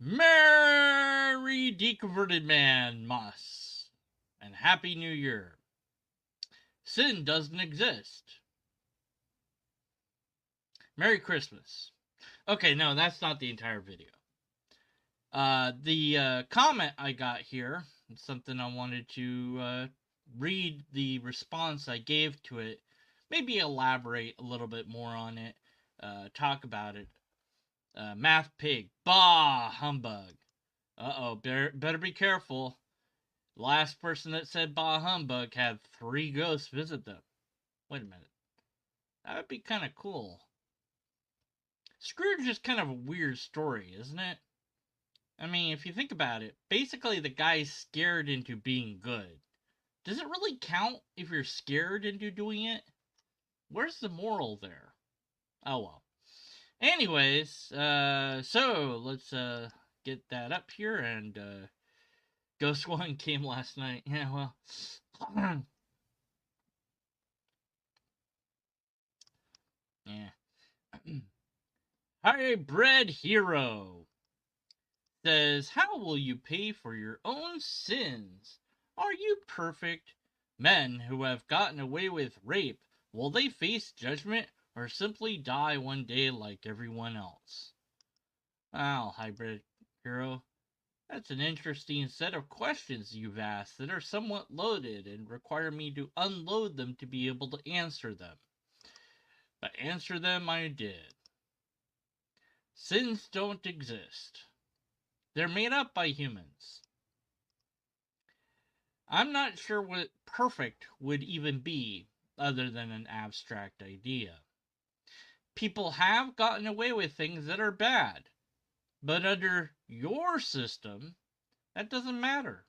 Merry Deconverted Man Mas and Happy New Year. Sin doesn't exist. Merry Christmas. Okay, no, that's not the entire video. The comment I got here, something I wanted to read the response I gave to it, maybe elaborate a little bit more on it, talk about it. Math Pig, bah, humbug. Uh-oh, better be careful. Last person that said bah humbug had 3 ghosts visit them. Wait a minute. That would be kind of cool. Scrooge is kind of a weird story, isn't it? I mean, if you think about it, basically the guy's scared into being good. Does it really count if you're scared into doing it? Where's the moral there? Oh well. Anyways, so let's get that up here, and Ghost One came last night. Yeah, well. Yeah. Hybrid Hero says, how will you pay for your own sins? Are you perfect? Men who have gotten away with rape, will they face judgment or simply die one day like everyone else? Well, Hybrid Hero, that's an interesting set of questions you've asked that are somewhat loaded and require me to unload them to be able to answer them. But answer them I did. Sins don't exist. They're made up by humans. I'm not sure what perfect would even be other than an abstract idea. People have gotten away with things that are bad, but under your system, that doesn't matter.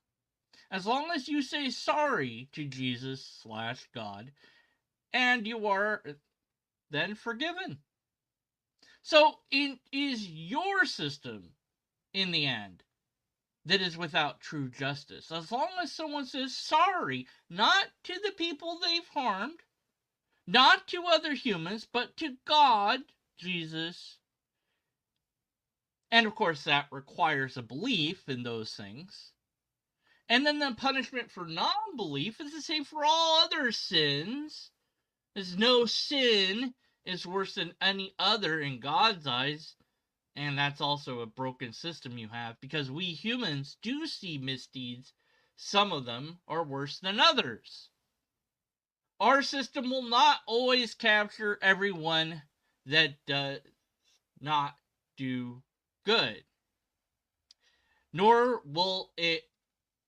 As long as you say sorry to Jesus/God, and you are then forgiven. So it is your system, in the end, that is without true justice. As long as someone says sorry, not to the people they've harmed, not to other humans, but to God, Jesus. And of course, that requires a belief in those things. And then the punishment for non belief is the same for all other sins. There's no sin is worse than any other in God's eyes. And that's also a broken system you have, because we humans do see misdeeds. Some of them are worse than others. Our system will not always capture everyone that does not do good, nor will it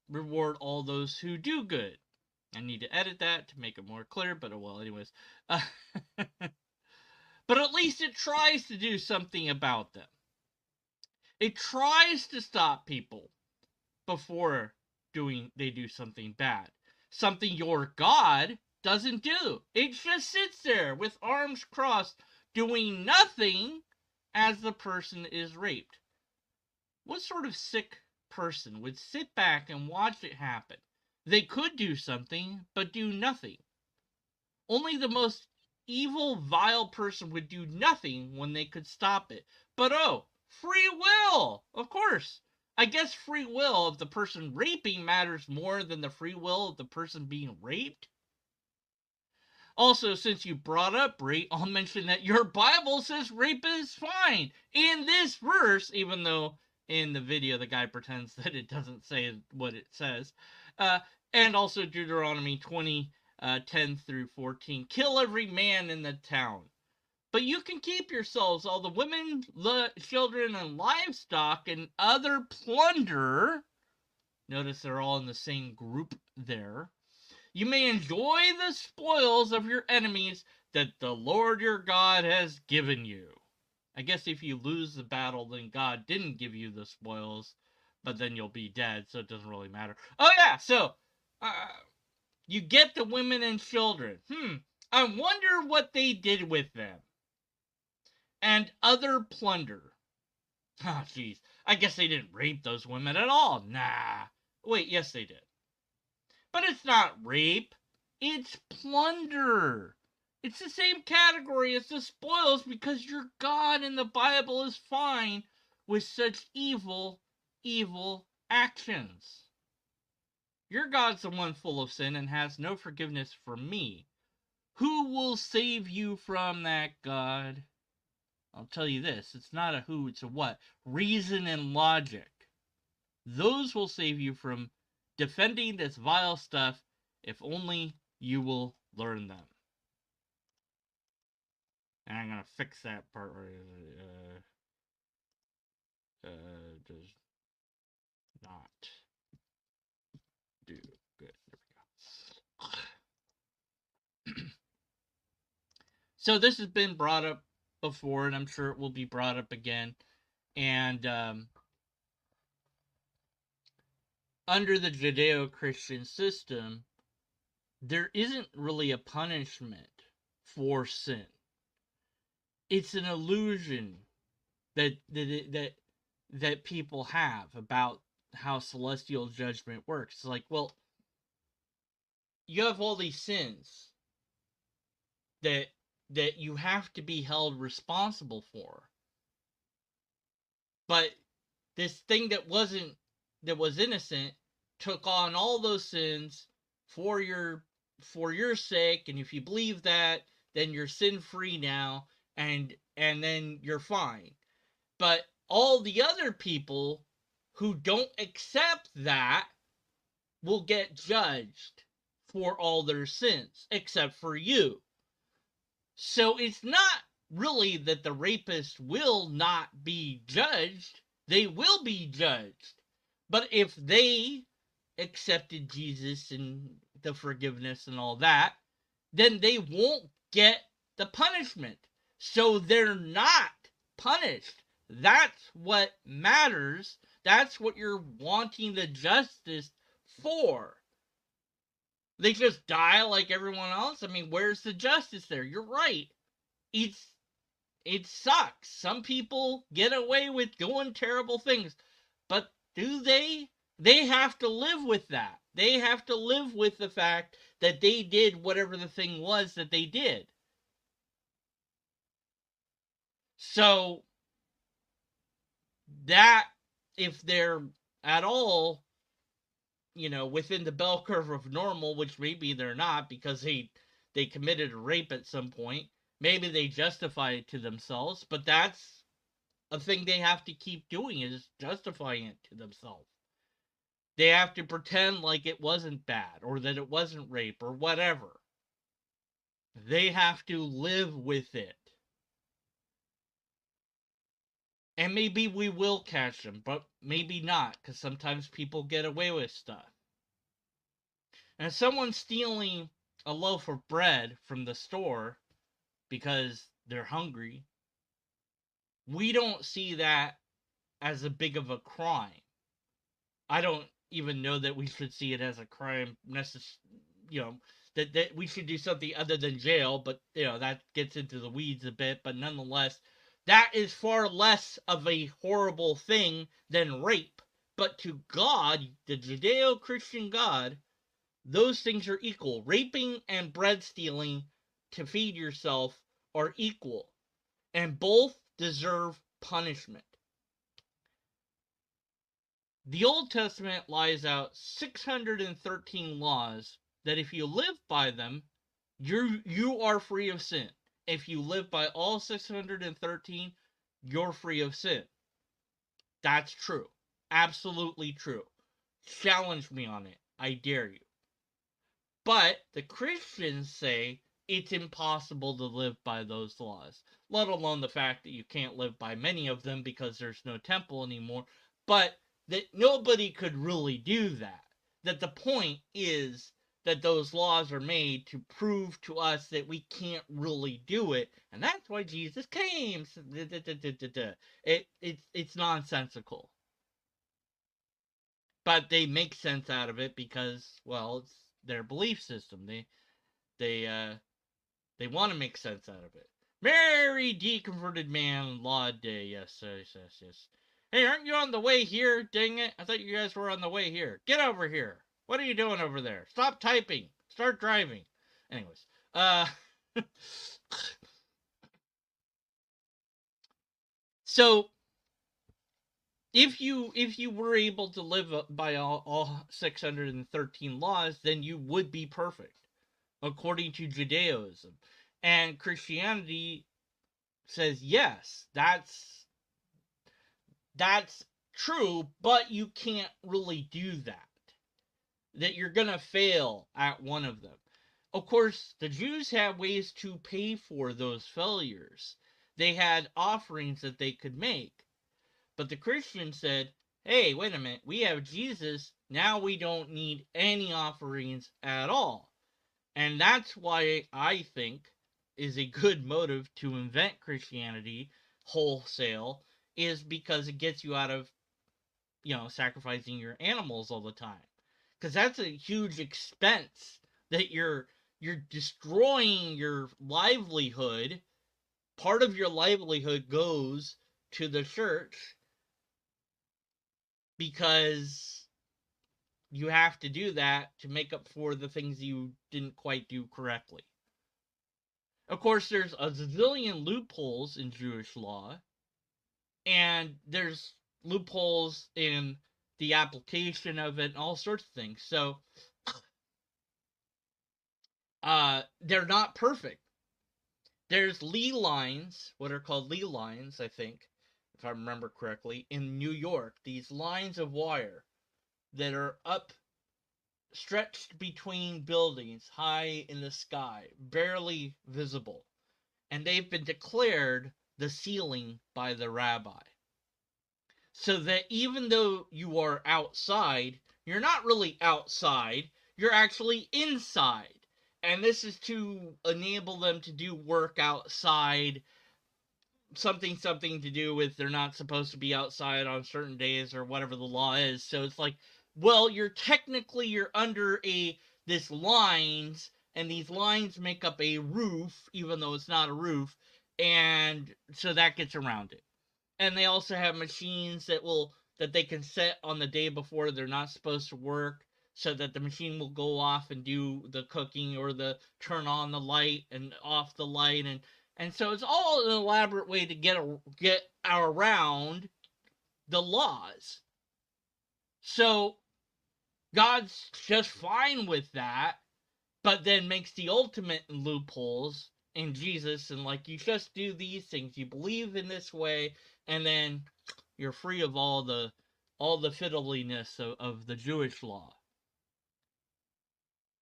reward all those who do good. I need to edit that to make it more clear, but well, anyways. But at least it tries to do something about them. It tries to stop people before they do something bad. Something your God doesn't do. It just sits there with arms crossed, doing nothing as the person is raped. What sort of sick person would sit back and watch it happen? They could do something, but do nothing. Only the most evil, vile person would do nothing when they could stop it. But oh, free will! Of course. I guess free will of the person raping matters more than the free will of the person being raped. Also, since you brought up rape, I'll mention that your Bible says rape is fine in this verse, even though in the video the guy pretends that it doesn't say what it says. And also Deuteronomy 20, 10 through 14. Kill every man in the town. But you can keep yourselves all the women, children, and livestock and other plunder. Notice they're all in the same group there. You may enjoy the spoils of your enemies that the Lord your God has given you. I guess if you lose the battle, then God didn't give you the spoils, but then you'll be dead, so it doesn't really matter. Oh yeah, so you get the women and children. I wonder what they did with them. And other plunder. Oh, jeez. I guess they didn't rape those women at all. Nah. Wait, yes, they did. But it's not rape. It's plunder. It's the same category as the spoils, because your God in the Bible is fine with such evil, evil actions? Your God's the one full of sin and has no forgiveness for me. Who will save you from that God? I'll tell you this, it's not a who, it's a what. Reason and logic. Those will save you from defending this vile stuff if only you will learn them. And I'm gonna fix that part right. Does not do good. There we go. So this has been brought up before, and I'm sure it will be brought up again. And under the Judeo-Christian system, there isn't really a punishment for sin. It's an illusion that people have about how celestial judgment works. It's like, well, you have all these sins that you have to be held responsible for. But this thing that was innocent took on all those sins for your sake, and if you believe that, then you're sin free now, and then you're fine. But all the other people who don't accept that will get judged for all their sins, except for you. So it's not really that the rapist will not be judged. They will be judged. But if they accepted Jesus and the forgiveness and all that, then they won't get the punishment. So they're not punished. That's what matters. That's what you're wanting the justice for. They just die like everyone else. I mean, where's the justice there? You're right. It sucks. Some people get away with doing terrible things, but do they? They have to live with that. They have to live with the fact that they did whatever the thing was that they did. So that, if they're at all, within the bell curve of normal, which maybe they're not because they committed a rape at some point, maybe they justify it to themselves, but that's a thing they have to keep doing, is justifying it to themselves. They have to pretend like it wasn't bad or that it wasn't rape or whatever. They have to live with it. And maybe we will catch them, but maybe not, because sometimes people get away with stuff. And if someone's stealing a loaf of bread from the store because they're hungry, we don't see that as a big of a crime. I don't even know that we should see it as a crime that we should do something other than jail, but that gets into the weeds a bit. But nonetheless, that is far less of a horrible thing than rape. But to God, the Judeo-Christian God, those things are equal. Raping and bread stealing to feed yourself are equal, and both deserve punishment. The Old Testament lays out 613 laws that if you live by them, you are free of sin. If you live by all 613, you're free of sin. That's true. Absolutely true. Challenge me on it. I dare you. But the Christians say it's impossible to live by those laws, let alone the fact that you can't live by many of them because there's no temple anymore, but that nobody could really do that. That the point is that those laws are made to prove to us that we can't really do it, and that's why Jesus came. It's nonsensical. But they make sense out of it because, well, it's their belief system. They want to make sense out of it. Merry deconverted man law day. Yes, yes, yes, yes. Hey, aren't you on the way here? Dang it. I thought you guys were on the way here. Get over here. What are you doing over there? Stop typing. Start driving. Anyways. So if you were able to live by all 613 laws, then you would be perfect according to Judaism. And Christianity says yes, that's true, but you can't really do that. That you're going to fail at one of them. Of course, the Jews had ways to pay for those failures. They had offerings that they could make. But the Christians said, hey, wait a minute, we have Jesus, now we don't need any offerings at all. And that's why I think is a good motive to invent Christianity wholesale, is because it gets you out of, sacrificing your animals all the time. Because that's a huge expense that you're destroying your livelihood. Part of your livelihood goes to the church because you have to do that to make up for the things you didn't quite do correctly. Of course, there's a zillion loopholes in Jewish law, and there's loopholes in the application of it and all sorts of things. So, they're not perfect. There's Lee lines, what are called Lee lines, I think, if I remember correctly, in New York. These lines of wire that are up, stretched between buildings, high in the sky, barely visible. And they've been declared the ceiling by the rabbi. So that even though you are outside, you're not really outside, you're actually inside. And this is to enable them to do work outside, something to do with they're not supposed to be outside on certain days or whatever the law is. So it's like, well, you're under a this lines, and these lines make up a roof even though it's not a roof, and so that gets around it. And they also have machines that they can set on the day before they're not supposed to work, so that the machine will go off and do the cooking, or the turn on the light and off the light. And so it's all an elaborate way to get around the laws. So God's just fine with that, but then makes the ultimate loopholes in Jesus, and like, you just do these things, you believe in this way, and then you're free of all the fiddliness of the Jewish law.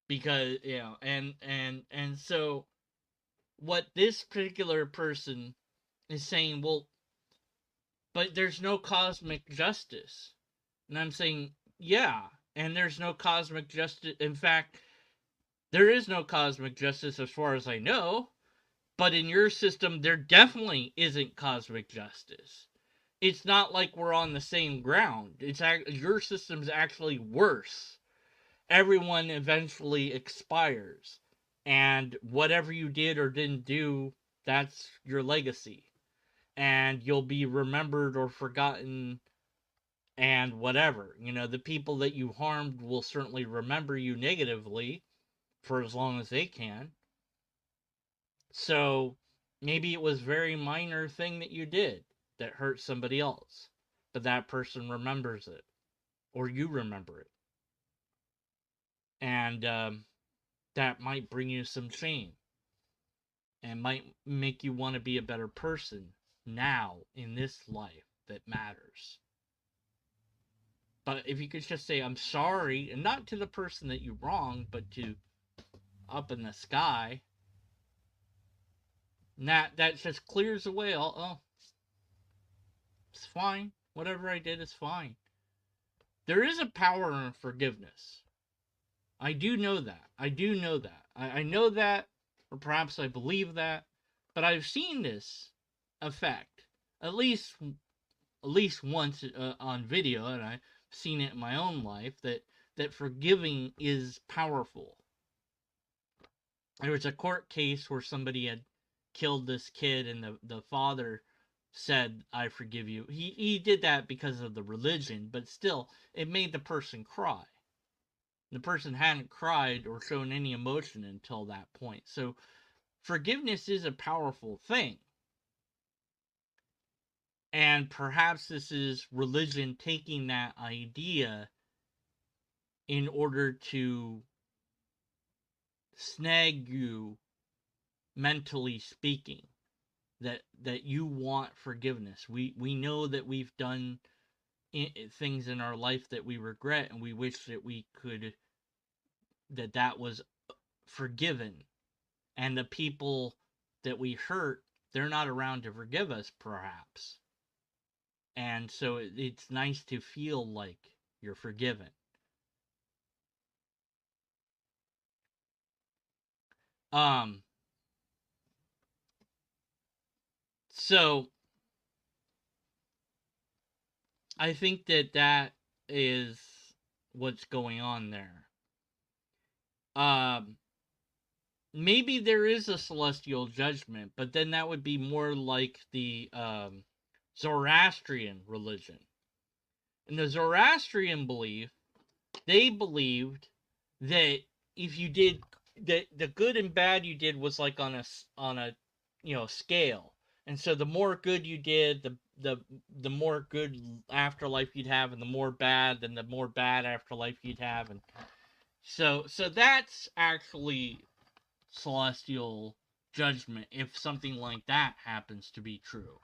Because, and so what this particular person is saying, well, but there's no cosmic justice. And I'm saying, yeah, and there's no cosmic justice. In fact, there is no cosmic justice as far as I know, but in your system, there definitely isn't cosmic justice. It's not like we're on the same ground. Your system's actually worse. Everyone eventually expires, and whatever you did or didn't do, that's your legacy, and you'll be remembered or forgotten, and whatever. The people that you harmed will certainly remember you negatively for as long as they can. So maybe it was a very minor thing that you did that hurt somebody else, but that person remembers it, or you remember it, and that might bring you some shame and might make you want to be a better person now in this life that matters. But if you could just say, I'm sorry, and not to the person that you wronged, but to up in the sky, and that just clears away all, oh, it's fine. Whatever I did is fine. There is a power in forgiveness. I do know that. I know that, or perhaps I believe that, but I've seen this effect at least once on video, and I've seen it in my own life, that forgiving is powerful. There was a court case where somebody had killed this kid, and the father said, I forgive you. He did that because of the religion, but still, it made the person cry. The person hadn't cried or shown any emotion until that point. So forgiveness is a powerful thing. And perhaps this is religion taking that idea in order to snag you, mentally speaking, that you want forgiveness. We know that we've done things in our life that we regret, and we wish that we could, that was forgiven. And the people that we hurt, they're not around to forgive us, perhaps. And so it's nice to feel like you're forgiven. Um, so I think that is what's going on there. Um, Maybe there is a celestial judgment, but then that would be more like the Zoroastrian religion. In the Zoroastrian belief, they believed that if you did that, the good and bad you did was like on a scale, and so the more good you did, the more good afterlife you'd have, and the more bad, then the more bad afterlife you'd have. And so that's actually celestial judgment, if something like that happens to be true.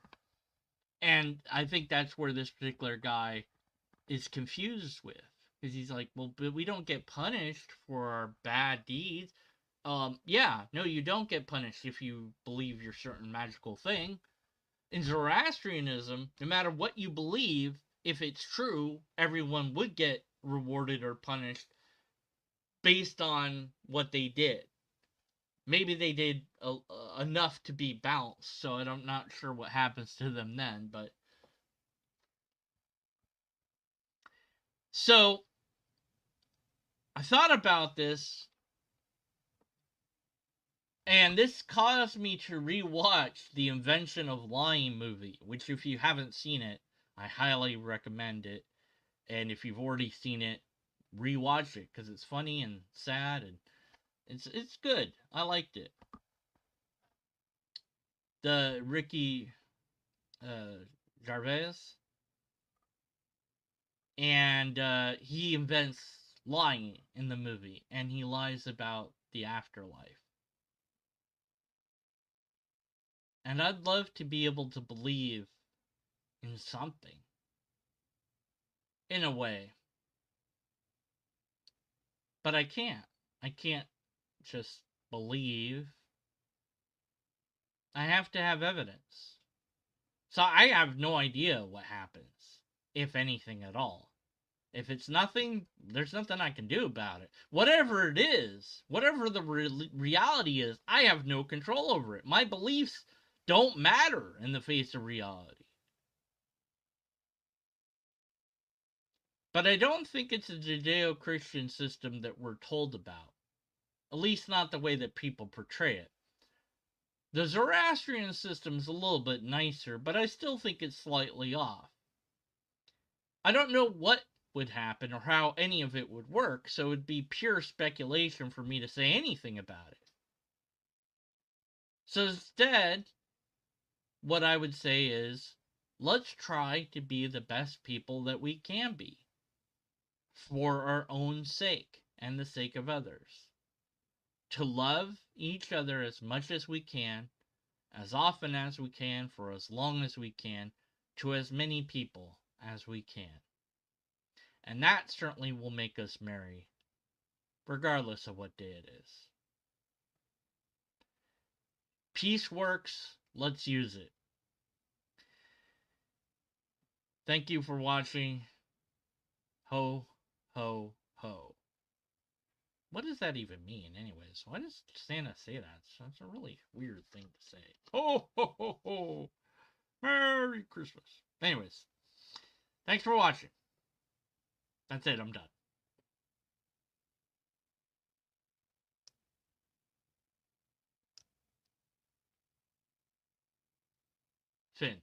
And I think that's where this particular guy is confused with, because he's like, well, but we don't get punished for our bad deeds. Yeah, no, you don't get punished if you believe your certain magical thing. In Zoroastrianism, no matter what you believe, if it's true, everyone would get rewarded or punished based on what they did. Maybe they did enough to be balanced, so I'm not sure what happens to them then. But so I thought about this, and this caused me to rewatch the Invention of Lying movie, which, if you haven't seen it, I highly recommend it. And if you've already seen it, rewatch it, because it's funny and sad, and it's good. I liked it. The Ricky uh, Gervais, and he invents lying in the movie, and he lies about the afterlife. And I'd love to be able to believe in something, in a way, but I can't. I can't just believe. I have to have evidence. So I have no idea what happens, if anything at all. If it's nothing, there's nothing I can do about it. Whatever it is, whatever the reality is, I have no control over it. My beliefs don't matter in the face of reality. But I don't think it's a Judeo Christian system that we're told about. At least not the way that people portray it. The Zoroastrian system is a little bit nicer, but I still think it's slightly off. I don't know what would happen or how any of it would work, so it'd be pure speculation for me to say anything about it. So instead, what I would say is, let's try to be the best people that we can be for our own sake and the sake of others. To love each other as much as we can, as often as we can, for as long as we can, to as many people as we can. And that certainly will make us merry, regardless of what day it is. Peace works, let's use it. Thank you for watching. Ho, ho, ho. What does that even mean, anyways? Why does Santa say that? That's a really weird thing to say. Ho, ho, ho, ho. Merry Christmas. Anyways, thanks for watching. That's it, I'm done. Finn.